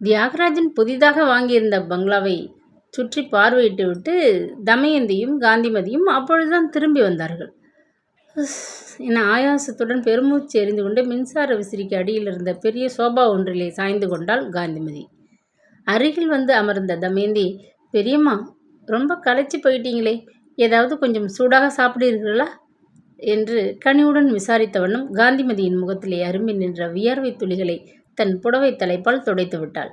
தியாகராஜன் புதிதாக வாங்கியிருந்த பங்களாவை சுற்றி பார்வையிட்டுவிட்டு தமயந்தியும் காந்திமதியும் அப்பொழுதுதான் திரும்பி வந்தார்கள். என ஆயாசத்துடன் பெருமூச்சு எறிந்து கொண்டு மின்சார விசிறிக்கு அடியில் இருந்த பெரிய சோபா ஒன்றிலே சாய்ந்து கொண்டாள் காந்திமதி. அருகில் வந்து அமர்ந்த தமயந்தி, பெரியம்மா, ரொம்ப களைச்சி போயிட்டீங்களே, ஏதாவது கொஞ்சம் சூடாக சாப்பிடுகிறீர்களா என்று கனிவுடன் விசாரித்த வண்ணம் காந்திமதியின் முகத்திலே அரும்பி நின்ற வியர்வை துளிகளை தன் புடவை தலைப்பால் துடைத்து விட்டாள்.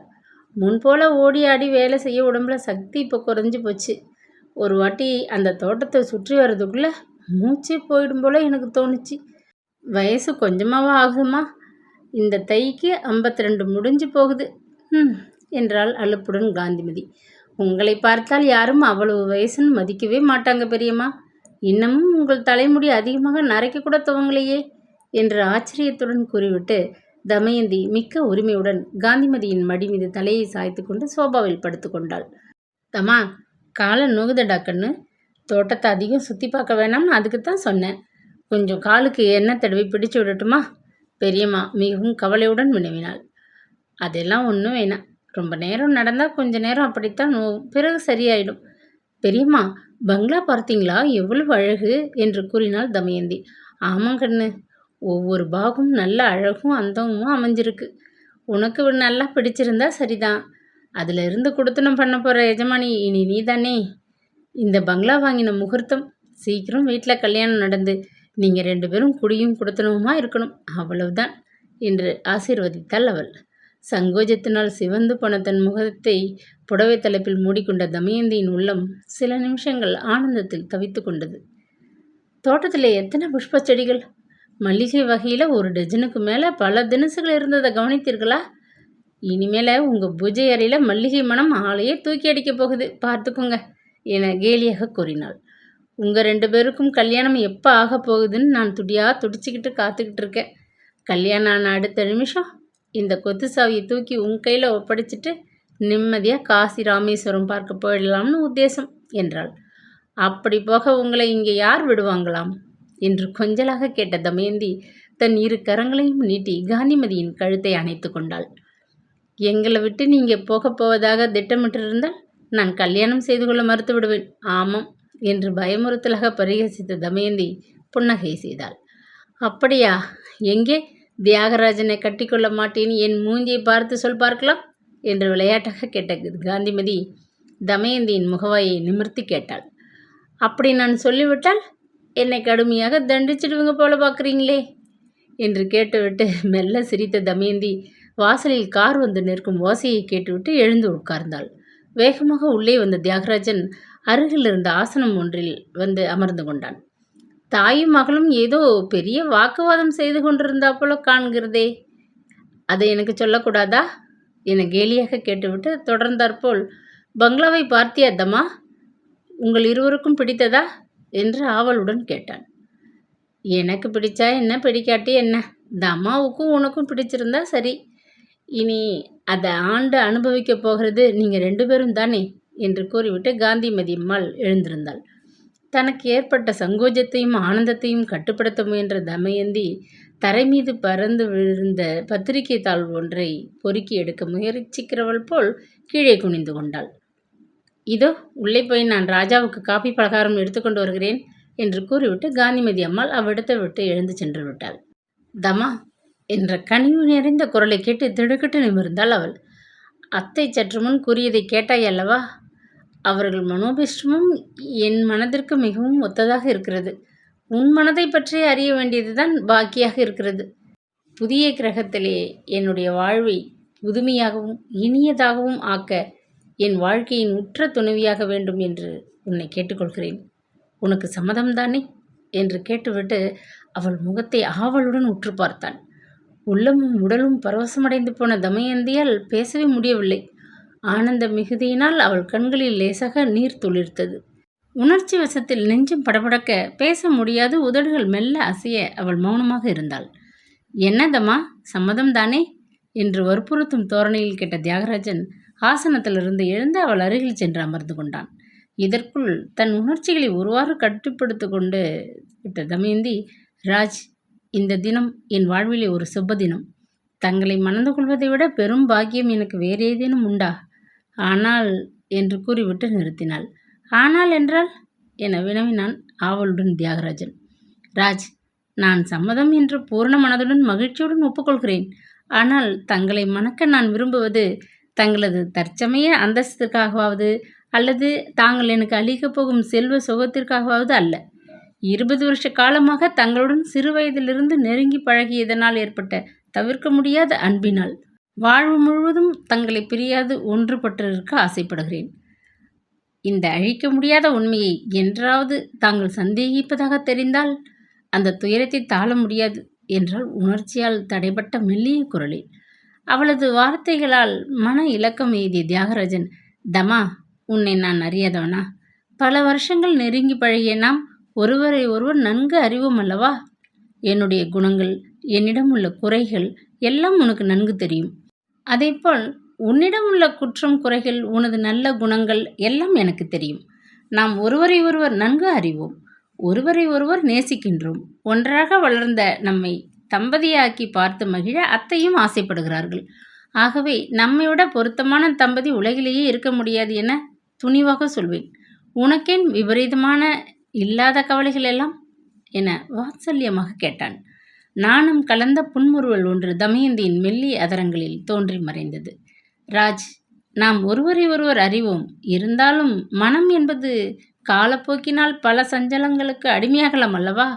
முன்போல ஓடி ஆடி வேலை செய்ய உடம்புல சக்தி இப்போ குறைஞ்சி போச்சு. ஒரு வாட்டி அந்த தோட்டத்தை சுற்றி வர்றதுக்குள்ள மூச்சே போயிடும் போல எனக்கு தோணுச்சு. வயசு கொஞ்சமாவா ஆகுமா? இந்த தைக்கு 52 முடிஞ்சு போகுது என்றாள் அலுப்புடன் காந்திமதி. உங்களை பார்த்தால் யாரும் அவ்வளவு வயசுன்னு மதிக்கவே மாட்டாங்க பெரியம்மா. இன்னமும் உங்கள் தலைமுடி அதிகமாக நரைக்க கூட துவங்கலையே என்று ஆச்சரியத்துடன் கூறிவிட்டு தமயந்தி மிக்க உரிமையுடன் காந்திமதியின் மடி மீது தலையை சாய்த்து கொண்டு சோபாவில் படுத்து கொண்டாள். தம்மா, காலை நோகுதடா கண்ணு. தோட்டத்தை அதிகம் சுற்றி பார்க்க வேணாம்னு அதுக்குத்தான் சொன்னேன். கொஞ்சம் காலுக்கு எண்ணெய் தடவி பிடிச்சு விடட்டுமா? பெரியம்மா மிகவும் கவலையுடன் வினவினாள். அதெல்லாம் ஒன்றும் வேணாம். ரொம்ப நேரம் நடந்தால் கொஞ்ச நேரம் அப்படித்தான் நோவும், பிறகு சரியாயிடும். பெரியம்மா, பங்களா பார்த்தீங்களா? எவ்வளவு அழகு என்று கூறினாள் தமயந்தி. ஆமாங்கண்ணு, ஒவ்வொரு பாகும் நல்ல அழகும் அந்தமும் அமைஞ்சிருக்கு. உனக்கு நல்லா பிடிச்சிருந்தா சரிதான். அதில் இருந்து கொடுத்தனம் பண்ண போகிற எஜமானி இனி நீ தானே. இந்த பங்களா வாங்கின முகூர்த்தம் சீக்கிரம் வீட்டில் கல்யாணம் நடந்து நீங்கள் 2 பேரும் குடியும் கொடுத்தனவுமா இருக்கணும், அவ்வளவுதான் என்று ஆசீர்வதித்தாள் அவள். சங்கோஜத்தினால் சிவந்து போன தன் முகத்தை புடவை தலைப்பில் மூடிக்கொண்ட தமயந்தியின் உள்ளம் சில நிமிஷங்கள் ஆனந்தத்தில் தவித்து கொண்டது. தோட்டத்தில் எத்தனை புஷ்ப செடிகள்! மல்லிகை வகையில் 1 டஜனுக்கு மேலே பல தினசுகள் இருந்ததை கவனித்தீர்களா? இனிமேல் உங்கள் பூஜை அறையில் மல்லிகை மனம் ஆளையே தூக்கி அடிக்கப் போகுது, பார்த்துக்கோங்க என கேலியாக கூறினாள். உங்கள் 2 பேருக்கும் கல்யாணம் எப்போ ஆக போகுதுன்னு நான் துடிச்சிக்கிட்டு காத்துக்கிட்டு இருக்கேன். கல்யாணம் ஆன அடுத்த நிமிஷம் இந்த கொத்து சாவியை தூக்கி உன் கையில் ஒப்படைச்சிட்டு நிம்மதியாக காசி ராமேஸ்வரம் பார்க்க போயிடலாம்னு உத்தேசம் என்றாள். அப்படி போக உங்களை இங்கே யார் விடுவாங்களாம் என்று கொஞ்சலாக கேட்ட தமயந்தி தன் 2 கரங்களையும் நீட்டி காந்திமதியின் கழுத்தை அணைத்து கொண்டாள். எங்களை விட்டு நீங்கள் போவதாக திட்டமிட்டிருந்தால் நான் கல்யாணம் செய்து கொள்ள மறுத்து விடுவேன். ஆமாம் என்று பயமுறுத்தலாக பரிகசித்த தமயந்தி புன்னகை செய்தாள். அப்படியா? எங்கே தியாகராஜனை கட்டிக்கொள்ள மாட்டேன் என் மூஞ்சியை பார்த்து சொல் பார்க்கலாம் என்று விளையாட்டாக கேட்ட காந்திமதி தமயந்தியின் முகவாயை நிமிர்த்தி கேட்டாள். அப்படி நான் சொல்லிவிட்டால் என்னை கடுமையாக தண்டிச்சிடுவீங்க போல பார்க்குறீங்களே என்று கேட்டுவிட்டு மெல்ல சிரித்த தமயந்தி வாசலில் கார் வந்து நிற்கும் ஓசையை கேட்டுவிட்டு எழுந்து உட்கார்ந்தாள். வேகமாக உள்ளே வந்த தியாகராஜன் அருகில் இருந்த ஆசனம் ஒன்றில் வந்து அமர்ந்து கொண்டான். தாயும் மகளும் ஏதோ பெரிய வாக்குவாதம் செய்து கொண்டிருந்தா போல காண்கிறதே, அதை எனக்கு சொல்லக்கூடாதா என கேலியாக கேட்டுவிட்டு தொடர்ந்தாற்போல், பங்களாவை பார்த்தியாதம்மா? உங்கள் இருவருக்கும் பிடித்ததா என்று ஆவலுடன் கேட்டான். எனக்கு பிடிச்சா என்ன, பிடிக்காட்டி என்ன, இந்த அம்மாவுக்கும் உனக்கும் பிடிச்சிருந்தா சரி. இனி அதை ஆண்டு அனுபவிக்கப் போகிறது நீங்கள் 2 பேரும் தானே என்று கூறிவிட்டு காந்திமதி அம்மாள் எழுந்திருந்தாள். தனக்கு ஏற்பட்ட சங்கோஜத்தையும் ஆனந்தத்தையும் கட்டுப்படுத்த முயன்ற தமயந்தி தரை மீது பறந்து விழுந்த பத்திரிகை தாள் ஒன்றை பொறுக்கி எடுக்க முயற்சிக்கிறவள் போல் கீழே குனிந்து கொண்டாள். இதோ உள்ளே போய் நான் ராஜாவுக்கு காபி பலகாரம் எடுத்துக்கொண்டு வருகிறேன் என்று கூறிவிட்டு காந்திமதி அம்மாள் அவ்விடத்தை விட்டு எழுந்து சென்று விட்டாள். தமா என்ற கனிவு நிறைந்த குரலை கேட்டு திடுக்கிட்டு நிமிர்ந்தாள் அவள். அத்தை சற்று முன் கூறியதை கேட்டாய் அல்லவா? அவர்கள் மனோபிஷ்டமும் என் மனதிற்கு மிகவும் ஒத்ததாக இருக்கிறது. உன் மனதை பற்றி அறிய வேண்டியதுதான் பாக்கியாக இருக்கிறது. புதிய கிரகத்திலே என்னுடைய வாழ்வை புதுமையாகவும் இனியதாகவும் ஆக்க என் வாழ்க்கையின் உற்ற துணைவியாக வேண்டும் என்று உன்னை கேட்டுக்கொள்கிறேன். உனக்கு சம்மதம்தானே என்று கேட்டுவிட்டு அவள் முகத்தை ஆவலுடன் உற்று பார்த்தான். உள்ளமும் உடலும் பரவசமடைந்து போன தமயந்தியால் பேசவே முடியவில்லை. ஆனந்த மிகுதியினால் அவள் கண்களில் லேசாக நீர் துளிர்த்தது. உணர்ச்சி வசத்தில் நெஞ்சம் படபடக்க பேச முடியாது, உதடுகள் மெல்ல அசைய அவள் மௌனமாக இருந்தாள். என்னதம்மா, சம்மதம் தானே என்று வற்புறுத்தும் தோரணையில் கேட்ட தியாகராஜன் ஆசனத்திலிருந்து எழுந்து அவள் அருகில் சென்று அமர்ந்து கொண்டான். இதற்குள் தன் உணர்ச்சிகளை ஒருவாறு கட்டுப்படுத்தி கொண்டு விட்ட தமயந்தி, ராஜ், இந்த தினம் என் வாழ்விலே ஒரு சுப தினம். தங்களை மணந்து கொள்வதை விட பெரும் பாக்கியம் எனக்கு வேறு ஏதேனும் உண்டா? ஆனால் என்று கூறிவிட்டு நிறுத்தினாள். ஆனால் என்றால் என வினவினான் ஆவலுடன் தியாகராஜன். ராஜ், நான் சம்மதம் என்று பூர்ண மனதுடன் மகிழ்ச்சியுடன் ஒப்புக்கொள்கிறேன். ஆனால் தங்களை மணக்க நான் விரும்புவது தங்களது தற்சமய அந்தஸ்திற்காகவாவது அல்லது தாங்கள் எனக்கு அளிக்கப் போகும் செல்வ சுகத்திற்காகவாவது அல்ல. 20 வருஷ காலமாக தங்களுடன் சிறு வயதிலிருந்து நெருங்கி பழகியதனால் ஏற்பட்ட தவிர்க்க முடியாத அன்பினால் வாழ்வு முழுவதும் தங்களை பிரியாது ஒன்றுபட்டிருக்க ஆசைப்படுகிறேன். இந்த அழிக்க முடியாத உண்மையை என்றாவது தாங்கள் சந்தேகிப்பதாக தெரிந்தால் அந்த துயரத்தை தாழ முடியாது என்றால் உணர்ச்சியால் தடைப்பட்ட மெல்லிய குரலில். அவளது வார்த்தைகளால் மன இலக்கம் எய்திய தியாகராஜன், தமா, உன்னை நான் அறியாதவனா? பல வருஷங்கள் நெருங்கி பழகிய நாம் ஒருவரை ஒருவர் நன்கு அறிவோம் அல்லவா? என்னுடைய குணங்கள், என்னிடம் உள்ள குறைகள் எல்லாம் உனக்கு நன்கு தெரியும். அதேபோல் உன்னிடம் உள்ள குற்றம் குறைகள், உனது நல்ல குணங்கள் எல்லாம் எனக்கு தெரியும். நாம் ஒருவரை ஒருவர் நன்கு அறிவோம். ஒருவரை ஒருவர் நேசிக்கின்றோம். ஒன்றாக வளர்ந்த நம்மை தம்பதியாக்கி பார்த்து மகிழ அத்தையும் ஆசைப்படுகிறார்கள். ஆகவே நம்மைவிட பொருத்தமான தம்பதி உலகிலேயே இருக்க முடியாது என துணிவாக சொல்வேன். உனக்கேன் விபரீதமான இல்லாத கவலைகள் எல்லாம் என வாத்சல்யமாக கேட்டான். நாணம் கலந்த புன்முறுவல் ஒன்று தமயந்தியின் மெல்லிய அதரங்களில் தோன்றி மறைந்தது. ராஜ், நாம் ஒருவரை ஒருவர் அறிவோம். இருந்தாலும் மனம் என்பது காலப்போக்கினால் பல சஞ்சலங்களுக்கு அடிமையாகலாம் அல்லவா?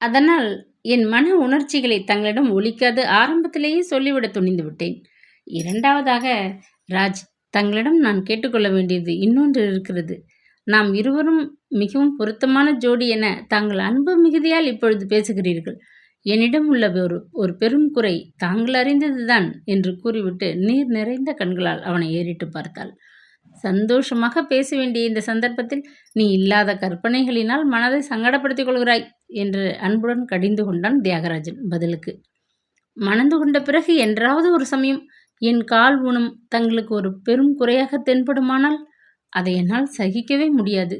அதனால் என் மன உணர்ச்சிகளை தங்களிடம் ஒலிக்காது ஆரம்பத்திலேயே சொல்லிவிட துணிந்து விட்டேன். இரண்டாவதாக, ராஜ், தங்களிடம் நான் கேட்டுக்கொள்ள வேண்டியது இன்னொன்று இருக்கிறது. நாம் இருவரும் மிகவும் பொருத்தமான ஜோடி என தாங்கள் அன்பு மிகுதியால் இப்பொழுது பேசுகிறீர்கள். என்னிடம் உள்ள ஒரு பெரும் குறை தாங்கள் அறிந்ததுதான் என்று கூறிவிட்டு நீர் நிறைந்த கண்களால் அவனை ஏறிட்டு பார்த்தாள். சந்தோஷமாக பேச வேண்டிய இந்த சந்தர்ப்பத்தில் நீ இல்லாத கற்பனைகளினால் மனதை சங்கடப்படுத்திக் கொள்கிறாய் என்று அன்புடன் கடிந்து கொண்டான் தியாகராஜன் பதிலுக்கு. மணந்து கொண்ட பிறகு என்றாவது ஒரு சமயம் என் கால் ஊனம் தங்களுக்கு ஒரு பெரும் குறையாக தென்படுமானால் அதை என்னால் சகிக்கவே முடியாது.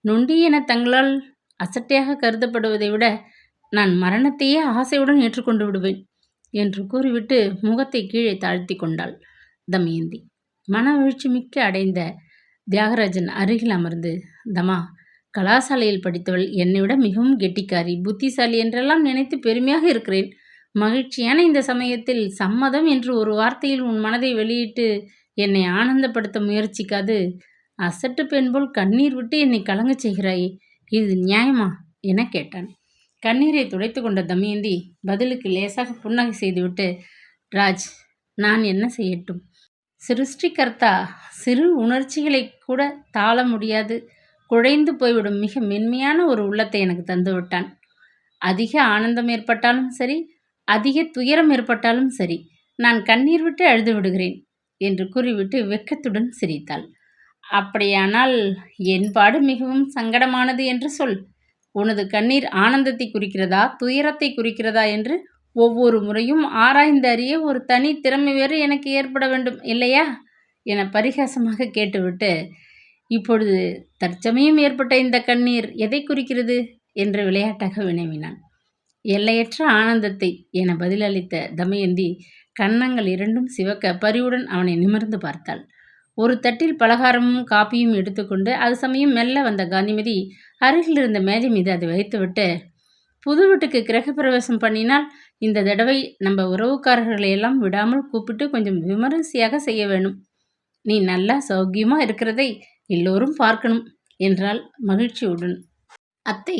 நொண்டி என தங்களால் அசட்டையாக கருதப்படுவதை விட நான் மரணத்தையே ஆசையுடன் ஏற்றுக்கொண்டு விடுவேன் என்று கூறிவிட்டு முகத்தை கீழே தாழ்த்தி கொண்டாள் தமயந்தி. மனவெழுச்சி மிக்க அடைந்த தியாகராஜன் அருகில் அமர்ந்து, தமா, கலாசாலையில் படித்தவள், என்னை விட மிகவும் கெட்டிக்காரி, புத்திசாலி என்றெல்லாம் நினைத்து பெருமையாக இருக்கிறேன். மகிழ்ச்சியான இந்த சமயத்தில் சம்மதம் என்று ஒரு வார்த்தையில் உன் மனதை வெளியிட்டு என்னை ஆனந்தப்படுத்த முயற்சிக்காது அசட்டு பெண் போல் கண்ணீர் விட்டு என்னை கலங்கச் செய்கிறாயே, இது நியாயமா என கேட்டான். கண்ணீரை துடைத்து கொண்ட தமயந்தி பதிலுக்கு லேசாக புன்னகை செய்துவிட்டு, ராஜ், நான் என்ன செய்யட்டும்? சிருஷ்டிகர்த்தா சிறு உணர்ச்சிகளை கூட தாழ முடியாது குழைந்து போய்விடும் மிக மென்மையான ஒரு உள்ளத்தை எனக்கு தந்துவிட்டான். அதிக ஆனந்தம் ஏற்பட்டாலும் சரி, அதிக துயரம் ஏற்பட்டாலும் சரி, நான் கண்ணீர் விட்டு அழுது விடுகிறேன் என்று கூறிவிட்டு வெட்கத்துடன் சிரித்தாள். அப்படியானால் என் பாடு மிகவும் சங்கடமானது என்று சொல். உனது கண்ணீர் ஆனந்தத்தை குறிக்கிறதா துயரத்தை குறிக்கிறதா என்று ஒவ்வொரு முறையும் ஆராய்ந்து அறிய ஒரு தனி திறமை வேறு எனக்கு ஏற்பட வேண்டும் இல்லையா என பரிகாசமாக கேட்டுவிட்டு, இப்பொழுது தற்சமயம் ஏற்பட்ட இந்த கண்ணீர் எதை குறிக்கிறது என்று விளையாட்டாக வினவினான். எல்லையற்ற ஆனந்தத்தை என பதிலளித்த தமயந்தி கன்னங்கள் இரண்டும் சிவக்க பரிவுடன் அவனை நிமிர்ந்து பார்த்தாள். ஒரு தட்டில் பலகாரமும் காப்பியும் எடுத்துக்கொண்டு அது சமயம் மெல்ல வந்த காந்திமதி அருகில் இருந்த மேஜை மீது அதை வைத்துவிட்டு, புது வீட்டுக்கு கிரகப்பிரவேசம் பண்ணினால் இந்த தடவை நம்ம உறவுக்காரர்களை எல்லாம் விடாமல் கூப்பிட்டு கொஞ்சம் விமரிசையாக செய்ய வேணும். நீ நல்லா சௌக்கியமாக இருக்கிறதை எல்லோரும் பார்க்கணும் என்றாள் மகிழ்ச்சியுடன். அத்தை,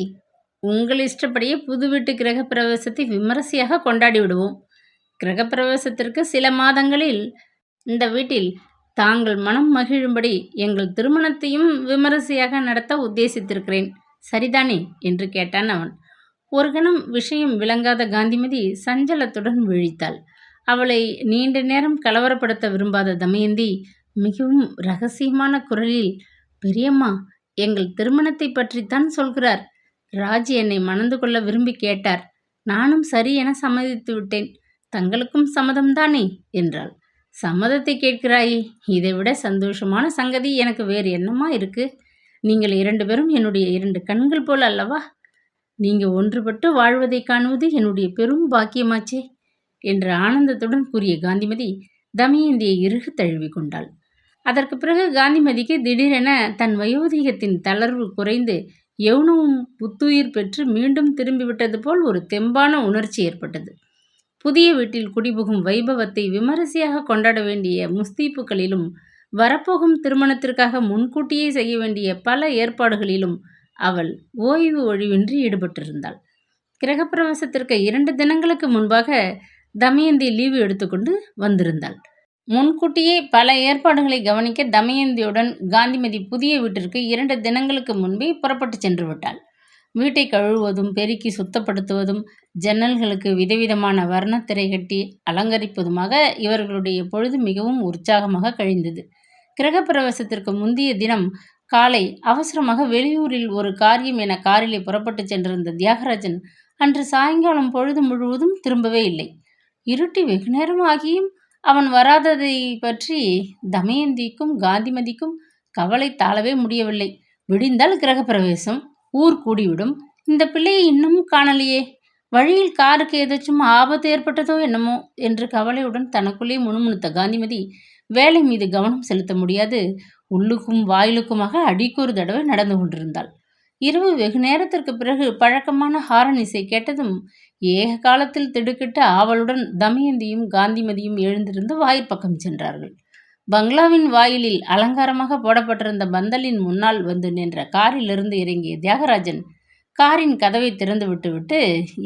உங்கள் இஷ்டப்படியே புது வீட்டு கிரகப்பிரவேசத்தை விமரிசையாக கொண்டாடி விடுவோம். கிரகப்பிரவேசத்திற்கு சில மாதங்களில் இந்த வீட்டில் தாங்கள் மனம் மகிழும்படி எங்கள் திருமணத்தையும் விமரிசையாக நடத்த உத்தேசித்திருக்கிறேன். சரிதானே என்று கேட்டான் அவன். ஒரு கணம் விஷயம் விளங்காத காந்திமதி சஞ்சலத்துடன் விழித்தாள். அவளை நீண்ட நேரம் கலவரப்படுத்த விரும்பாத தமயந்தி மிகவும் இரகசியமான குரலில், பெரியம்மா, எங்கள் திருமணத்தை பற்றித்தான் சொல்கிறார். ராஜ் என்னை மணந்து கொள்ள விரும்பி கேட்டார். நானும் சரி என சம்மதித்து விட்டேன். தங்களுக்கும் சம்மதம்தானே என்றாள். சம்மதத்தை கேட்கிறாயே, இதைவிட சந்தோஷமான சங்கதி எனக்கு வேறு என்னமா இருக்கு? நீங்கள் 2 பேரும் என்னுடைய 2 கண்கள் போல் அல்லவா? நீங்கள் ஒன்றுபட்டு வாழ்வதை காணுவது என்னுடைய பெரும் பாக்கியமாச்சே என்று ஆனந்தத்துடன் கூறிய காந்திமதி தமயந்தியை இறுக தழுவி கொண்டாள். அதற்கு பிறகு காந்திமதிக்கு திடீரென தன் வயோதிகத்தின் தளர்வு குறைந்து யௌனமும் புத்துயிர் பெற்று மீண்டும் திரும்பிவிட்டது போல் ஒரு தெம்பான உணர்ச்சி ஏற்பட்டது. புதிய வீட்டில் குடிபுகும் வைபவத்தை விமரிசையாக கொண்டாட வேண்டிய முஸ்தீப்புகளிலும் வரப்போகும் திருமணத்திற்காக முன்கூட்டியே செய்ய வேண்டிய பல ஏற்பாடுகளிலும் அவள் ஓய்வு ஒழிவின்றி ஈடுபட்டிருந்தாள். கிரகப்பிரவேசத்திற்கு 2 தினங்களுக்கு முன்பாக தமயந்தி லீவு எடுத்துக்கொண்டு வந்திருந்தாள். முன்கூட்டியே பல ஏற்பாடுகளை கவனிக்க தமயந்தியுடன் காந்திமதி புதிய வீட்டிற்கு 2 தினங்களுக்கு முன்பே புறப்பட்டு சென்று விட்டாள். வீட்டை கழுவுவதும் பெருக்கி சுத்தப்படுத்துவதும் ஜன்னல்களுக்கு விதவிதமான வர்ணத்திரை கட்டி அலங்கரிப்பதுமாக இவர்களுடைய பொழுது மிகவும் உற்சாகமாக கழிந்தது. கிரகப்பிரவேசத்திற்கு முந்தைய தினம் காலை அவசரமாக வெளியூரில் ஒரு காரியம் என காரிலே புறப்பட்டு சென்றிருந்த தியாகராஜன் அன்று சாயங்காலம் பொழுது முழுவதும் திரும்பவே இல்லை. இருட்டி வெகு நேரம் ஆகியும் அவன் வராததை பற்றி தமயந்திக்கும் காந்திமதிக்கும் கவலை தாழவே முடியவில்லை. விடிந்தால் கிரகப்பிரவேசம், ஊர் கூடிவிடும். இந்த பிள்ளையை இன்னும் காணலையே, வழியில் காருக்கு ஏதாச்சும் ஆபத்து ஏற்பட்டதோ என்னமோ என்று கவலையுடன் தனக்குள்ளே முணுமுணுத்த காந்திமதி வேலை மீது கவனம் செலுத்த முடியாது உள்ளுக்கும் வாயிலுக்குமாக அடிக்கொரு தடவை நடந்து கொண்டிருந்தாள். இரவு வெகு நேரத்திற்கு பிறகு பழக்கமான ஹாரன் இசை கேட்டதும் ஏக காலத்தில் திடுக்கிட்டு ஆவலுடன் தமயந்தியும் காந்திமதியும் எழுந்திருந்து வாயிற்பக்கம் சென்றார்கள். பங்களாவின் வாயிலில் அலங்காரமாக போடப்பட்டிருந்த பந்தலின் முன்னால் வந்து நின்ற காரிலிருந்து இறங்கிய தியாகராஜன் காரின் கதவை திறந்து விட்டுவிட்டு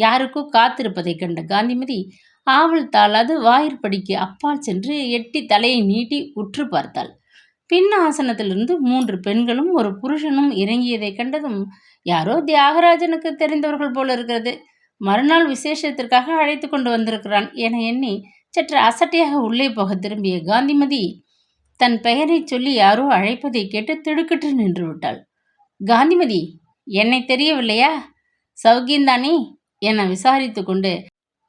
யாருக்கோ காத்திருப்பதை கண்ட காந்திமதி ஆவல் தாளாது வாயிற்படிக்கு அப்பால் சென்று எட்டி தலையை நீட்டி உற்று பார்த்தாள். பின் ஆசனத்திலிருந்து 3 பெண்களும் ஒரு புருஷனும் இறங்கியதை கண்டதும் யாரோ தியாகராஜனுக்கு தெரிந்தவர்கள் போல இருக்கிறது, மறுநாள் விசேஷத்திற்காக அழைத்து கொண்டு வந்திருக்கிறான் என எண்ணி சற்று அசட்டையாக உள்ளே போக திரும்பிய காந்திமதி தன் பெயரை சொல்லி யாரோ அழைப்பதை கேட்டு திடுக்கிட்டு நின்று விட்டாள். காந்திமதி, என்னை தெரியவில்லையா? சௌக்கியந்தானே என விசாரித்து கொண்டு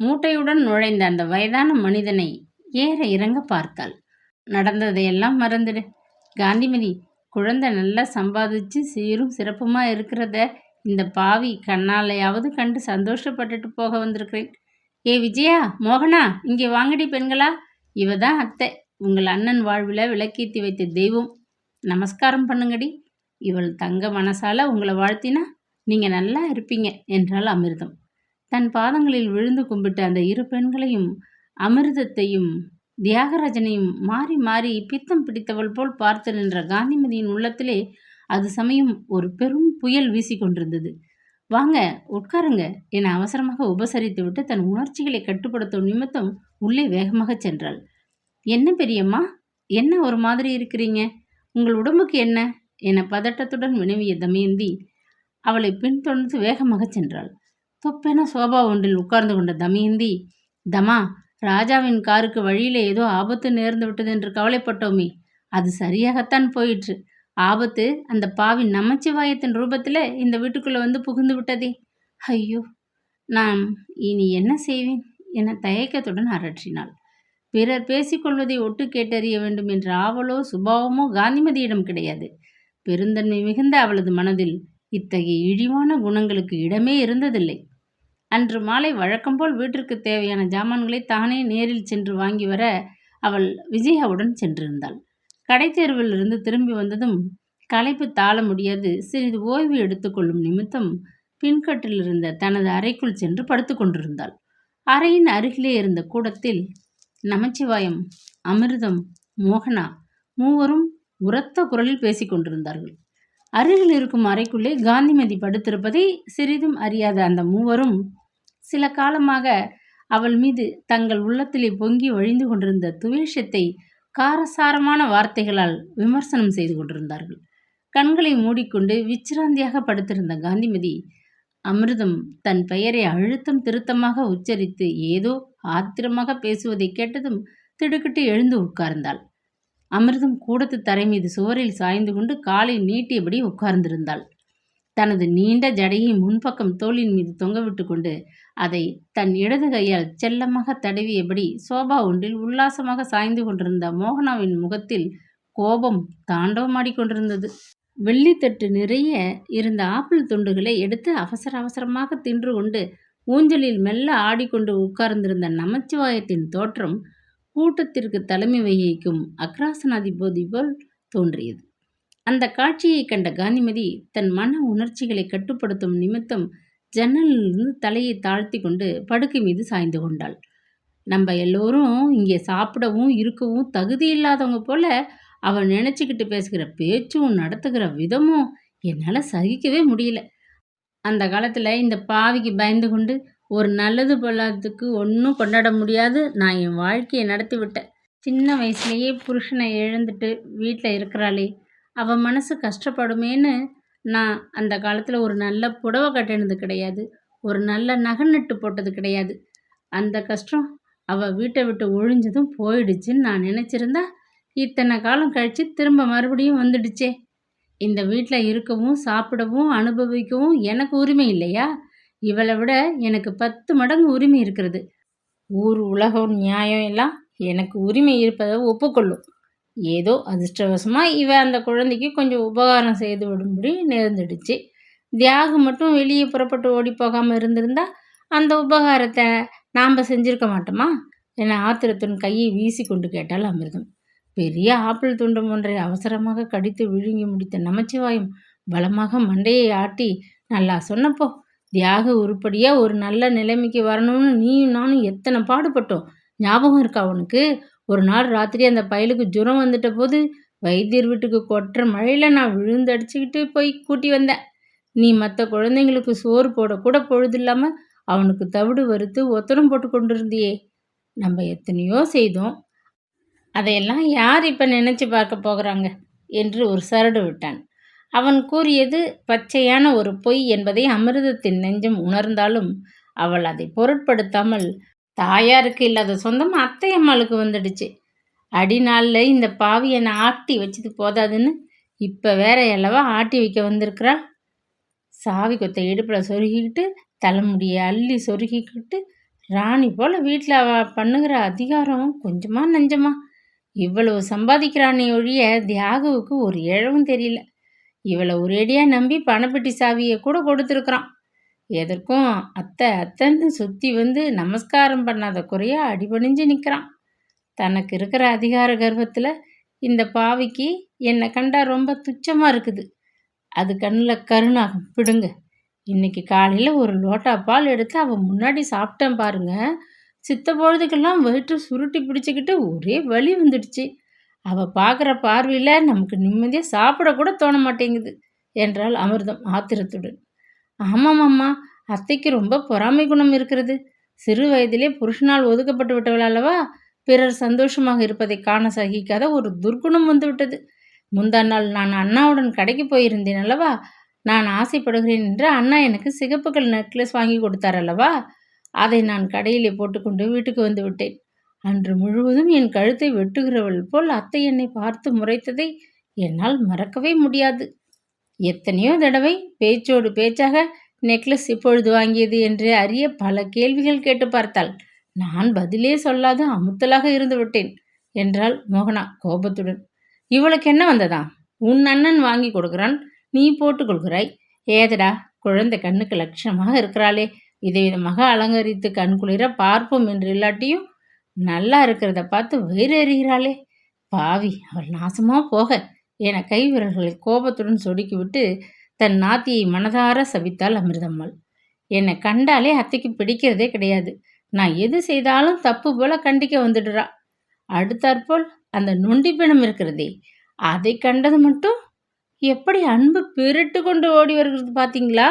மூட்டையுடன் நுழைந்த அந்த வயதான மனிதனை ஏற இறங்க பார்த்தாள். நடந்ததையெல்லாம் மறந்துடு காந்திமதி, குழந்தை நல்லா சம்பாதிச்சு சீரும் சிறப்புமா இருக்கிறத இந்த பாவி கண்ணாலையாவது கண்டு சந்தோஷப்பட்டுட்டு போக வந்திருக்கிறேன். ஏ விஜயா, மோகனா, இங்கே வாங்கடி பெண்களா, இவ தான் அத்தை, உங்கள் அண்ணன் வாழ்வில் விளக்கேற்றி வைத்த தெய்வம், நமஸ்காரம் பண்ணுங்கடி. இவள் தங்க மனசால உங்களை வாழ்த்தினா நீங்கள் நல்லா இருப்பீங்க என்றாள் அமிர்தம். தன் பாதங்களில் விழுந்து கும்பிட்ட அந்த 2 பெண்களையும் அமிர்தத்தையும் தியாகராஜனையும் மாறி மாறி பித்தம் பிடித்தவள் போல் பார்த்து நின்ற காந்திமதியின் உள்ளத்திலே அது சமயம் ஒரு பெரும் புயல் வீசி கொண்டிருந்தது. வாங்க, உட்காருங்க என அவசரமாக உபசரித்து விட்டு தன் உணர்ச்சிகளை கட்டுப்படுத்தும் நிமித்தம் உள்ளே வேகமாக சென்றாள். என்ன பெரியம்மா, என்ன ஒரு மாதிரி இருக்கிறீங்க, உங்கள் உடம்புக்கு என்ன என பதட்டத்துடன் வினவிய தமயந்தி அவளை பின்தொடர்ந்து வேகமாக சென்றாள். தொப்பென சோபா ஒன்றில் உட்கார்ந்து கொண்ட தமயந்தி, தமா, ராஜாவின் காருக்கு வழியில ஏதோ ஆபத்து நேர்ந்து விட்டது என்று கவலைப்பட்டோமே, அது சரியாகத்தான் போயிற்று. ஆபத்து அந்த பாவி நமச்சிவாயத்தின் ரூபத்தில் இந்த வீட்டுக்குள்ளே வந்து புகுந்து விட்டதே. ஐயோ, நான் இனி என்ன செய்வேன் என தயக்கத்துடன் அரற்றினாள். பிறர் பேசிக்கொள்வதை ஒட்டு கேட்டறிய வேண்டும் என்ற ஆவலோ சுபாவமோ காந்திமதியிடம் கிடையாது. பெருந்தன்மை மிகுந்த அவளது மனதில் இத்தகைய இழிவான குணங்களுக்கு இடமே இருந்ததில்லை. அன்று மாலை வழக்கம்போல் வீட்டிற்கு தேவையான ஜாமான்களை தானே நேரில் சென்று வாங்கி வர அவள் விஜயாவுடன் சென்றிருந்தாள். கடைத்தேர்விலிருந்து திரும்பி வந்ததும் களைப்பு தாழ முடியாது சிறிது ஓய்வு எடுத்துக்கொள்ளும் நிமித்தம் பின்கட்டில் இருந்த தனது அறைக்குள் சென்று படுத்து கொண்டிருந்தாள். அறையின் அருகிலே இருந்த கூடத்தில் நமச்சிவாயம், அமிர்தம், மோகனா மூவரும் உரத்த குரலில் பேசிக் கொண்டிருந்தார்கள். அருகில் இருக்கும் அறைக்குள்ளே காந்திமதி படுத்திருப்பதை சிறிதும் அறியாத அந்த மூவரும் சில காலமாக அவள் மீது தங்கள் உள்ளத்திலே பொங்கி வழிந்து கொண்டிருந்த துவேஷத்தை காரசாரமான வார்த்தைகளால் விமர்சனம் செய்து கொண்டிருந்தார்கள். கண்களை மூடிக்கொண்டு விச்சிராந்தியாக படுத்திருந்த காந்திமதி அமிர்தம் தன் பெயரை அழுத்தம் திருத்தமாக உச்சரித்து ஏதோ ஆத்திரமாக பேசுவதை கேட்டதும் திடுக்கிட்டு எழுந்து உட்கார்ந்தாள். அமிர்தம் கூடத்து தரை மீது சுவரில் சாய்ந்து கொண்டு காலை நீட்டியபடி உட்கார்ந்திருந்தாள். தனது நீண்ட ஜடையை முன்பக்கம் தோளின் மீது தொங்கவிட்டு கொண்டு அதை தன் இடது கையால் செல்லமாக தடவியபடி சோபா ஒன்றில் உல்லாசமாக சாய்ந்து கொண்டிருந்த மோகனாவின் முகத்தில் கோபம் தாண்டவமாடிக்கொண்டிருந்தது. வெள்ளித்தட்டு நிறைய இருந்த ஆப்பிள் துண்டுகளை எடுத்து அவசர அவசரமாக தின்று கொண்டு ஊஞ்சலில் மெல்ல ஆடிக்கொண்டு உட்கார்ந்திருந்த நமச்சிவாயத்தின் தோற்றம் கூட்டத்திற்கு தலைமை வகிக்கும் அக்ராசனாதிபதி போல் தோன்றியது. அந்த காட்சியை கண்ட காந்திமதி தன் மன உணர்ச்சிகளை கட்டுப்படுத்தும் நிமித்தம் ஜன்னலிலிருந்து தலையை தாழ்த்தி கொண்டு படுக்கை மீது சாய்ந்து கொண்டாள். நம்ம எல்லோரும் இங்கே சாப்பிடவும் இருக்கவும் தகுதி இல்லாதவங்க போல அவன் நினச்சிக்கிட்டு பேசுகிற பேச்சும் நடத்துகிற விதமும் என்னால் சகிக்கவே முடியல. அந்த காலத்தில் இந்த பாவிக்கு பயந்து கொண்டு ஒரு நல்லது பொல்லாததுக்கு ஒன்றும் கொண்டாட முடியாது. நான் என் வாழ்க்கையை நடத்தி விட்டேன். சின்ன வயசுலேயே புருஷனை இழந்துட்டு வீட்டில் இருக்கிறாளே, அவள் மனசு கஷ்டப்படுமேன்னு நான் அந்த காலத்தில் ஒரு நல்ல புடவை கட்டினது கிடையாது, ஒரு நல்ல நகை நட்டு போட்டது கிடையாது. அந்த கஷ்டம் அவள் வீட்டை விட்டு ஒழிஞ்சதும் போயிடுச்சுன்னு நான் நினச்சிருந்தா இத்தனை காலம் கழித்து திரும்ப மறுபடியும் வந்துடுச்சே. இந்த வீட்டில் இருக்கவும் சாப்பிடவும் அனுபவிக்கவும் எனக்கு உரிமை இல்லையா? இவளை விட எனக்கு 10 மடங்கு உரிமை இருக்கிறது. ஊர் உலகம் நியாயம் எல்லாம் எனக்கு உரிமை இருப்பதை ஒப்புக்கொள்ளும். ஏதோ அதிர்ஷ்டவசமாக இவ அந்த குழந்தைக்கு கொஞ்சம் உபகாரம் செய்து விடும்படி நேர்ந்துடுச்சு. தியாகு மட்டும் வெளியே புறப்பட்டு ஓடி போகாமல் இருந்திருந்தா அந்த உபகாரத்தை நாம் செஞ்சிருக்க மாட்டோமா என ஆத்திரத்துடன் கையை வீசி கொண்டு கேட்டாள் அமிர்தம். பெரிய ஆப்பிள் துண்டம் ஒன்றை அவசரமாக கடித்து விழுங்கி முடித்த நமச்சிவாயம் பலமாக மண்டையை ஆட்டி, நல்லா சொன்னப்போ, தியாக உருப்படியாக ஒரு நல்ல நிலைமைக்கு வரணும்னு நீயும் நானும் எத்தனை பாடுபட்டோம் ஞாபகம் இருக்கா உனக்கு? ஒரு நாள் ராத்திரி அந்த பயலுக்கு ஜுரம் வந்துட்ட போது வைத்தியர் வீட்டுக்கு கொட்டுற மழையில் நான் விழுந்தடிச்சுக்கிட்டு போய் கூட்டி வந்தேன். நீ மற்ற குழந்தைங்களுக்கு சோறு போடக்கூட பொழுது இல்லாமல் அவனுக்கு தவிடு வறுத்து ஒத்தனம் போட்டு கொண்டு இருந்தியே. நம்ம எத்தனையோ செய்தோம், அதையெல்லாம் யார் இப்போ நினச்சி பார்க்க போகிறாங்க என்று ஒரு சரடு விட்டான். அவன் கூறியது பச்சையான ஒரு பொய் என்பதை அமிர்தத்தின் நெஞ்சம் உணர்ந்தாலும் அவள் அதை பொருட்படுத்தாமல், தாயாருக்கு இல்லாத சொந்தம் அத்தையம்மாளுக்கு வந்துடுச்சு. அடிநாளில் இந்த பாவி என்னை ஆட்டி வச்சது போதாதுன்னு இப்போ வேற அல்லவா ஆட்டி வைக்க வந்திருக்கிறாள். சாவி கொத்த இடுப்பில் சொருகிக்கிட்டு தலைமுடியை அள்ளி சொருகிக்கிட்டு ராணி போல் வீட்டில் அவள் பண்ணுகிற அதிகாரம் கொஞ்சமா நஞ்சமா? இவ்வளவு சம்பாதிக்கிறானே ஒழிய தியாகுவுக்கு ஒரு இழவும் தெரியல. இவளை ஒரேடியாக நம்பி பணப்பெட்டி சாவியை கூட கொடுத்துருக்குறான். எதற்கும் அத்தை அத்தைன்னு சுற்றி வந்து நமஸ்காரம் பண்ணாத குறையாக அடிபணிஞ்சு நிற்கிறான். தனக்கு இருக்கிற அதிகார கர்வத்தில் இந்த பாவிக்கு என்னை கண்டா ரொம்ப துச்சமாக இருக்குது. அது கண்ணில் கருணாகும் பிடுங்க. இன்னைக்கு காலையில் ஒரு லோட்டா பால் எடுத்து அவன் முன்னாடி சாப்பிட்டேன் பாருங்க. சித்த பொழுதுக்கெல்லாம் வயிற்று சுருட்டி பிடிச்சிக்கிட்டு ஒரே வலி வந்துடுச்சு. அவள் பார்க்குற பார்வையில் நமக்கு நிம்மதியாக சாப்பிடக்கூட தோண மாட்டேங்குது என்றாள் அமிர்தம் ஆத்திரத்துடன். ஆமாம் அம்மா, அத்தைக்கு ரொம்ப பொறாமை குணம் இருக்கிறது. சிறு வயதிலே புருஷனால் ஒதுக்கப்பட்டு விட்டவள் அல்லவா? பிறர் சந்தோஷமாக இருப்பதை காண சகிக்காத ஒரு துர்குணம் வந்து விட்டது. முந்தா நாள் நான் அண்ணாவுடன் கடைக்கு போயிருந்தேன் அல்லவா? நான் ஆசைப்படுகிறேன் என்று அண்ணா எனக்கு சிகப்புகள் நெக்லஸ் வாங்கி கொடுத்தார் அல்லவா? அதை நான் கடையிலே போட்டுக்கொண்டு வீட்டுக்கு வந்து விட்டேன். அன்று முழுவதும் என் கழுத்தை வெட்டுகிறவள் போல் அத்தை என்னை பார்த்து முறைத்ததை என்னால் மறக்கவே முடியாது. எத்தனையோ தடவை பேச்சோடு பேச்சாக நெக்லஸ் இப்பொழுது வாங்கியது என்று அறிய பல கேள்விகள் கேட்டு பார்த்தாள். நான் பதிலே சொல்லாது அமுத்தலாக இருந்து விட்டேன் என்றாள் மோகனா கோபத்துடன். இவளுக்கு என்ன வந்ததா? உன் அண்ணன் வாங்கி கொடுக்குறான், நீ போட்டுக்கொள்கிறாய். ஏதடா குழந்தை கண்ணுக்கு லட்சணமாக இருக்கிறாளே, விதவிதமாக அலங்கரித்து கண்குளிர பார்ப்போம் என்று இல்லாட்டியும் நல்லா இருக்கிறத பார்த்து வயிறு எறிகிறாளே. பாவி, அவள் நாசமா போக என கை விரல்களை கோபத்துடன் சொடுக்கிவிட்டு தன் நாத்தியை மனதார சபித்தாள் அமிர்தம்மாள். என்னை கண்டாலே அத்தைக்கு பிடிக்கிறதே கிடையாது. நான் எது செய்தாலும் தப்பு போல கண்டிக்க வந்துடுறா. அடுத்தாற்போல் அந்த நொண்டிப்பிணம் இருக்கிறதே, அதை கண்டது மட்டும் எப்படி அன்பு பிரிட்டு கொண்டு ஓடி வருகிறது பார்த்தீங்களா?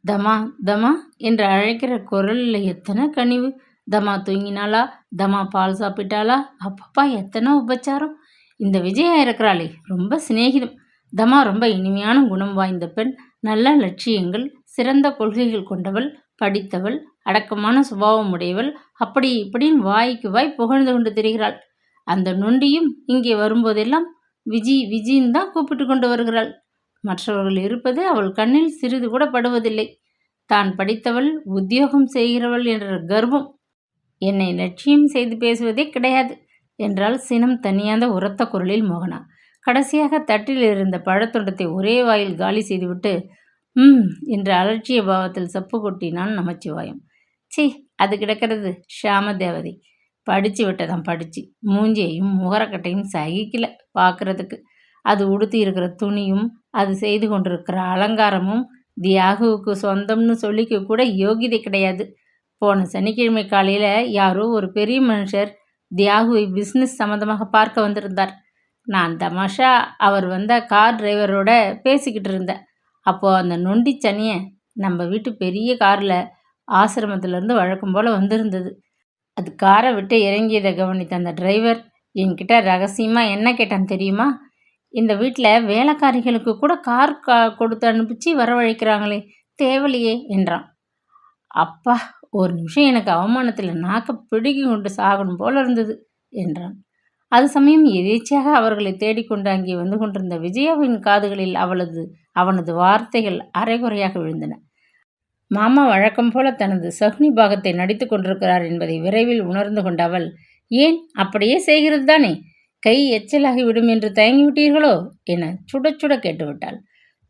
தமா தமா என்று அழைக்கிற குரலில் எத்தனை கனிவு! தமா தூங்கினாளா? தமா பால் சாப்பிட்டாளா? அப்பப்பா எத்தனை உபச்சாரம்! இந்த விஜயா இருக்கிறாளே, ரொம்ப சிநேகிதம். தமா ரொம்ப இனிமையான குணம் வாய்ந்த பெண், நல்ல லட்சியங்கள், சிறந்த கொள்கைகள் கொண்டவள், படித்தவள், அடக்கமான சுபாவம் உடையவள், அப்படி இப்படின்னு வாய்க்கு வாய் புகழ்ந்து கொண்டு திரிகிறாள். அந்த நொண்டியும் இங்கே வரும்போதெல்லாம் விஜி விஜின்னு தான் கூப்பிட்டு கொண்டு வருகிறாள். மற்றவர்கள் இருப்பது அவள் கண்ணில் சிறிது கூட படுவதில்லை. தான் படித்தவள், உத்தியோகம் செய்கிறவள் என்ற கர்வம். என்னை லட்சியம் செய்து பேசுவதே கிடையாது என்றால் சினம் தனியாத உரத்த குரலில் மோகனா. கடைசியாக தட்டில் இருந்த பழத்தொண்டத்தை ஒரே வாயில் காலி செய்துவிட்டு என்ற அலட்சிய பாவத்தில் சப்பு கொட்டினான் நமச்சிவாயம். சி, அது கிடக்கிறது ஷாம தேவதை. படித்து விட்டதான் படித்து. மூஞ்சியையும் முகரக்கட்டையும் சகிக்கல பார்க்குறதுக்கு. அது உடுத்தி இருக்கிற துணியும் அது செய்து கொண்டிருக்கிற அலங்காரமும் தியாகுவுக்கு சொந்தம்னு சொல்லிக்க கூட யோகிதை கிடையாது. போன சனிக்கிழமை காலையில் யாரோ ஒரு பெரிய மனுஷர் தியாகுவை பிஸ்னஸ் சம்மந்தமாக பார்க்க வந்திருந்தார். நான் தமாஷா அவர் வந்த கார் டிரைவரோட பேசிக்கிட்டு இருந்தேன். அப்போது அந்த நொண்டி சனியை நம்ம வீட்டு பெரிய காரில் ஆசிரமத்திலேருந்து வழக்கம் போல் வந்திருந்தது. அது காரை விட்டு இறங்கியதை கவனித்த அந்த டிரைவர் என்கிட்ட ரகசியமாக என்ன கேட்டான் தெரியுமா? இந்த வீட்டில் வேலைக்காரிகளுக்கு கூட கார் கொடுத்து அனுப்பிச்சு வரவழைக்கிறாங்களே, தேவலையே என்றான். அப்பா, ஒரு நிமிஷம் எனக்கு அவமானத்தில் நாக்க பிடுங்கி கொண்டு சாகணும் போல இருந்தது என்றான். அது சமயம் எதேச்சையாக அவர்களை தேடிக்கொண்டு அங்கே வந்து கொண்டிருந்த விஜயாவின் காதுகளில் அவனது வார்த்தைகள் அரைகுறையாக விழுந்தன. மாமா வழக்கம் போல தனது சகுனி பாகத்தை நடித்து கொண்டிருக்கிறார் என்பதை விரைவில் உணர்ந்து கொண்ட அவள், ஏன் அப்படியே செய்கிறது தானே, கை எச்சலாகிவிடும் என்று தயங்கிவிட்டீர்களோ என சுட சுட கேட்டுவிட்டாள்.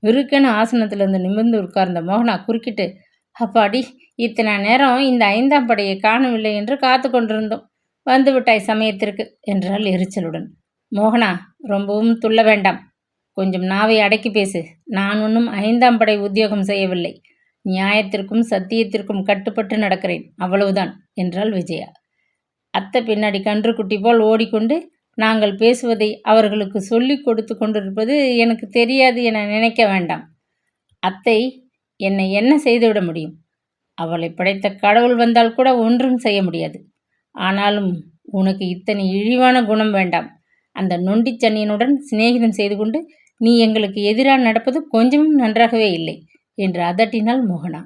விருக்கென ஆசனத்திலிருந்து நிமிர்ந்து உட்கார்ந்த மோகனா குறுக்கிட்டு, அப்பாடி, இத்தனை நேரம் இந்த 5ஆம் படையை காணவில்லை என்று காத்து கொண்டிருந்தோம், வந்துவிட்டாய் சமயத்திற்கு என்றாள் எரிச்சலுடன். மோகனா, ரொம்பவும் துள்ள வேண்டாம், கொஞ்சம் நாவை அடக்கி பேசு. நான் ஒன்றும் 5ஆம் படை உத்தியோகம் செய்யவில்லை, நியாயத்திற்கும் சத்தியத்திற்கும் கட்டுப்பட்டு நடக்கிறேன், அவ்வளவுதான் என்றாள் விஜயா. அத்தை பின்னாடி கன்று குட்டி போல் ஓடிக்கொண்டு நாங்கள் பேசுவதை அவர்களுக்கு சொல்லிக் கொடுத்து கொண்டிருப்பது எனக்கு தெரியாது என நினைக்க வேண்டாம். அத்தை என்னை என்ன செய்துவிட முடியும்? அவளை படைத்த கடவுள் வந்தால் கூட ஒன்றும் செய்ய முடியாது. ஆனாலும் உனக்கு இத்தனை இழிவான குணம் வேண்டாம். அந்த நொண்டி சன்னியனுடன் சிநேகிதம் செய்து கொண்டு நீ எங்களுக்கு எதிராக நடப்பது கொஞ்சமும் நன்றாகவே இல்லை என்று அதட்டினாள் மோகனா.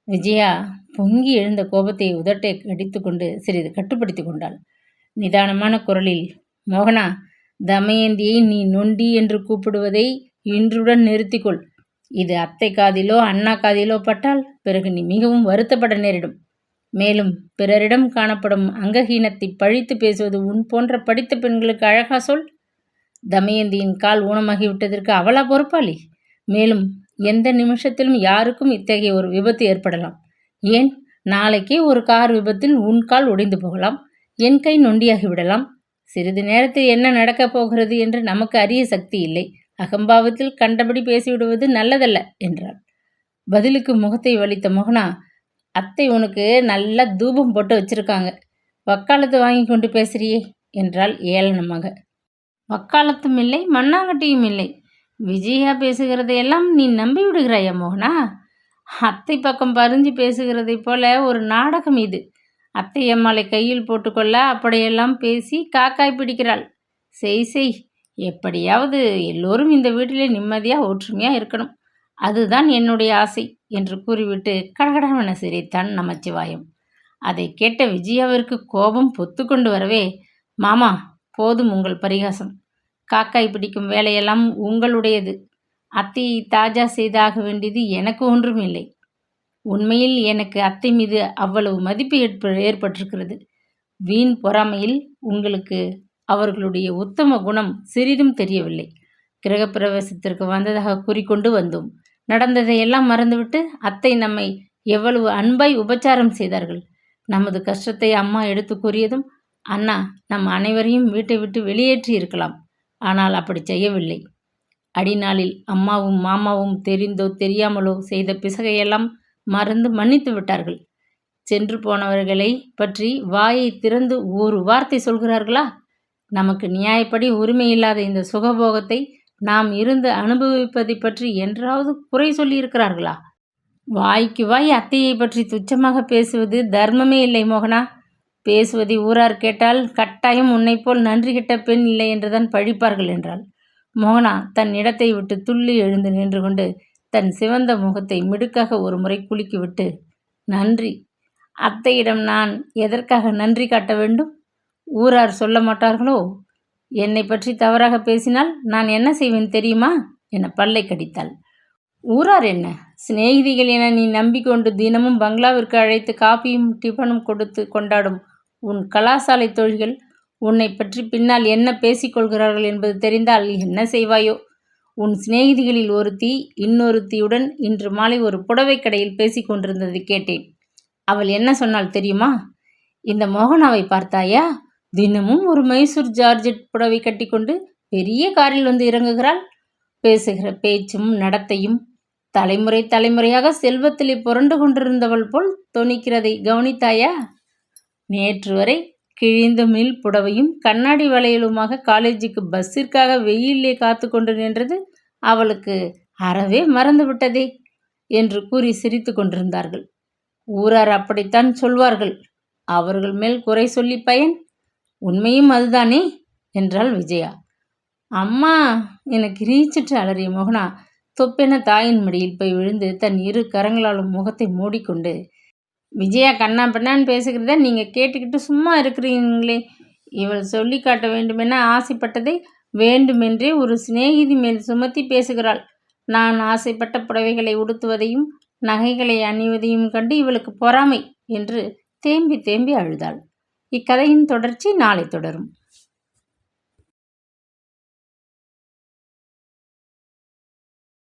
விஜயா பொங்கி எழுந்த கோபத்தை உதட்டை கடித்து கொண்டு சிறிது கட்டுப்படுத்தி கொண்டாள். நிதானமான குரலில், மோகனா, தமயந்தியை நீ நொண்டி என்று கூப்பிடுவதை இன்றுடன் நிறுத்திக்கொள். இது அத்தை காதிலோ அண்ணா காதிலோ பட்டால் பிறகு நீ மிகவும் வருத்தப்பட நேரிடும். மேலும் பிறரிடம் காணப்படும் அங்கஹீனத்தை பழித்து பேசுவது உன் போன்ற படித்த பெண்களுக்கு அழகா சொல்? தமயந்தியின் கால் ஊனமாகிவிட்டதற்கு அவளா பொறுப்பாளி? மேலும் எந்த நிமிஷத்திலும் யாருக்கும் இத்தகைய ஒரு விபத்து ஏற்படலாம். ஏன், நாளைக்கே ஒரு கார் விபத்தில் உன் கால் உடைந்து போகலாம், என் கை நொண்டியாகிவிடலாம். சிறிது நேரத்தில் என்ன நடக்கப் போகிறது என்று நமக்கு அறிய சக்தி இல்லை. அகம்பாவத்தில் கண்டபடி பேசிவிடுவது நல்லதல்ல என்றாள். பதிலுக்கு முகத்தை வலித்த மோகனா, அத்தை உனக்கு நல்லா தூபம் போட்டு வச்சிருக்காங்க, வக்காலத்து வாங்கி கொண்டு பேசுறியே என்றாள் ஏளனமாக. வக்காலத்தும் இல்லை, மண்ணாங்கட்டியும் இல்லை. விஜயா பேசுகிறதையெல்லாம் நீ நம்பி விடுகிறாயா மோகனா? அத்தை பக்கம் பறிஞ்சு பேசுகிறதை போல ஒரு நாடகம் இது. அத்தை அம்மாளை கையில் போட்டுக்கொள்ள அப்படியெல்லாம் பேசி காக்காய் பிடிக்கிறாள். செய், எப்படியாவது எல்லோரும் இந்த வீட்டிலே நிம்மதியாக ஒற்றுமையாக இருக்கணும், அதுதான் என்னுடைய ஆசை என்று கூறிவிட்டு கடகடவென சிரித்தான் நமச்சிவாயம். அதை கேட்ட விஜயாவிற்கு கோபம் பொத்து கொண்டு வரவே, மாமா, போதும் உங்கள் பரிகாசம். காக்காய் பிடிக்கும் வேலையெல்லாம் உங்களுடையது. அத்தையை தாஜா செய்தாக வேண்டியது எனக்கு ஒன்றும் இல்லை. உண்மையில் எனக்கு அத்தை மீது அவ்வளவு மதிப்பு ஏற்பட்டிருக்கிறது. வீண் பொறாமையில் உங்களுக்கு அவர்களுடைய உத்தம குணம் சிறிதும் தெரியவில்லை. கிரகப்பிரவேசத்திற்கு வந்ததாக கூறிக்கொண்டு வந்தோம். நடந்ததையெல்லாம் மறந்துவிட்டு அத்தை நம்மை எவ்வளவு அன்பாய் உபச்சாரம் செய்தார்கள். நமது கஷ்டத்தை அம்மா எடுத்து கூறியதும் அண்ணா நம் அனைவரையும் வீட்டை விட்டு வெளியேற்றி இருக்கலாம். ஆனால் அப்படி செய்யவில்லை. அடிநாளில் அம்மாவும் மாமாவும் தெரிந்தோ தெரியாமலோ செய்த பிசகையெல்லாம் மறந்து மன்னித்து விட்டார்கள். சென்று போனவர்களை பற்றி வாயை திறந்து ஒரு வார்த்தை சொல்கிறார்களா? நமக்கு நியாயப்படி உரிமையில்லாத இந்த சுகபோகத்தை நாம் இருந்து அனுபவிப்பதை பற்றி என்றாவது குறை சொல்லியிருக்கிறார்களா? வாய்க்கு வாய் அத்தையை பற்றி துச்சமாக பேசுவது தர்மமே இல்லை மோகனா. பேசுவதை ஊரார் கேட்டால் கட்டாயம் உன்னை போல் நன்றி கெட்ட பெண் இல்லை என்றுதான் பழிப்பார்கள் என்றாள். மோகனா தன் இடத்தை விட்டு துள்ளி எழுந்து நின்று கொண்டு தன் சிவந்த முகத்தை மிடுக்காக ஒரு முறை குலுக்கிவிட்டு, நன்றி, அத்தையிடம் நான் எதற்காக நன்றி காட்ட வேண்டும்? ஊரார் சொல்ல மாட்டார்களோ? என்னை பற்றி தவறாக பேசினால் நான் என்ன செய்வேன் தெரியுமா என பல்லை கடித்தாள். ஊரார் என்ன, சிநேகிதிகள் என நீ நம்பிக்கொண்டு தினமும் பங்களாவிற்கு அழைத்து காப்பியும் டிஃபனும் கொடுத்து கொண்டாடும் உன் கலாசாலை தோழிகள் உன்னை பற்றி பின்னால் என்ன பேசிக்கொள்கிறார்கள் என்பது தெரிந்தால் என்ன செய்வாயோ? உன் சிநேகிதிகளில் ஒருத்தி இன்னொருத்தியுடன் இன்று மாலை ஒரு புடவை கடையில் பேசிக்கொண்டிருந்ததை கேட்டேன். அவள் என்ன சொன்னாள் தெரியுமா? இந்த மோகனாவை பார்த்தாயா? தினமும் ஒரு மைசூர் ஜார்ஜெட் புடவை கட்டிக்கொண்டு பெரிய காரில் வந்து இறங்குகிறாள். பேசுகிற பேச்சும் நடத்தையும் தலைமுறை தலைமுறையாக செல்வத்திலே புரண்டு கொண்டிருந்தவள் போல் தொனிக்கிறதை கவனித்தாயா? நேற்று வரை கிழிந்த மில் புடவையும் கண்ணாடி வளையலுமாக காலேஜுக்கு பஸ்ஸிற்காக வெயிலே காத்து கொண்டு நின்றது அவளுக்கு அறவே மறந்து விட்டதே என்று கூறி சிரித்து கொண்டிருந்தார்கள். ஊரார் அப்படித்தான் சொல்வார்கள். அவர்கள் மேல் குறை சொல்லி பயன்? உண்மையும் அதுதானே என்றாள் விஜயா. அம்மா என கிரீச்சிட்டு அலறிய மோகனா தொப்பென தாயின் மடியில் போய் விழுந்து தன் இரு கரங்களாலும் முகத்தை மூடிக்கொண்டு, விஜயா கண்ணா பெண்ணான்னு பேசுகிறத நீங்கள் கேட்டுக்கிட்டு சும்மா இருக்கிறீங்களே, இவள் சொல்லி காட்ட வேண்டுமென ஆசைப்பட்டதை வேண்டுமென்றே ஒரு சிநேகிதி மேல் சுமத்தி பேசுகிறாள். நான் ஆசைப்பட்ட புடவைகளை உடுத்துவதையும் நகைகளை அணிவதையும் கண்டு இவளுக்கு பொறாமை என்று தேம்பி தேம்பி அழுதாள். இக்கதையின் தொடர்ச்சி நாளை தொடரும்.